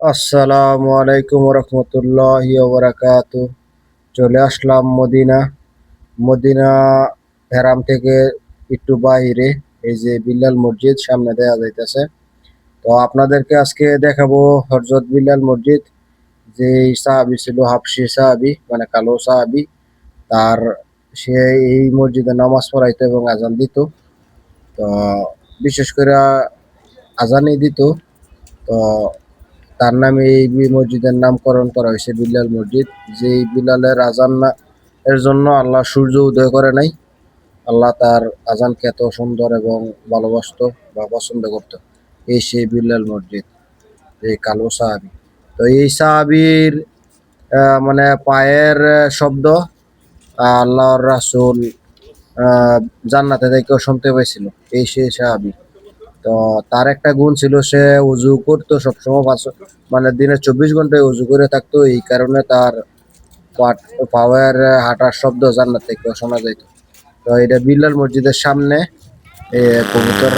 আসসালামু আলাইকুম রহমতুল্লাহি বারাকাতু। চলে আসলাম মদিনা। মদিনা হেরাম থেকে একটু বাইরে, এই যে বিল্লাল মসজিদ সামনে দেয়া যাইতেছে। তো আপনাদেরকে আজকে দেখাবো হযরত বিল্লাল মসজিদ। যে সাহাবি ছিল, হাবশি সাহাবি, মানে কালো সাহাবি। তার সে এই মসজিদে নামাজ পড়াইতো এবং আজান দিত। তো বিশেষ করে আজানই দিত। তো তার নামে এই মসজিদের নামকরণ করা হয়েছে বিল্লাল মসজিদ। যে বিলালের আজান না এর জন্য আল্লাহ সূর্য উদয় করে নাই। আল্লাহ তার আজানকে এত সুন্দর এবং ভালোবাসতো বা পছন্দ করত। এই সেই বিল্লাল মসজিদ, এই কালো সাহাবি। তো এই সাহাবির মানে পায়ের শব্দ আল্লাহর রাসূল জান্নাতে থেকেও শুনতে পাইছিল। এই সেই সাহাবি। তো তার একটা গুণ ছিল, সে উজু করতো সবসময়, মানে দিনে 24 ঘন্টায় উজু করে থাকতো। এই কারণে তার পাওয়ার হাঁটার শব্দ জান্নাত থেকে শোনা যাইত। তো এটা বিল্লাল মসজিদের সামনে কবুতর।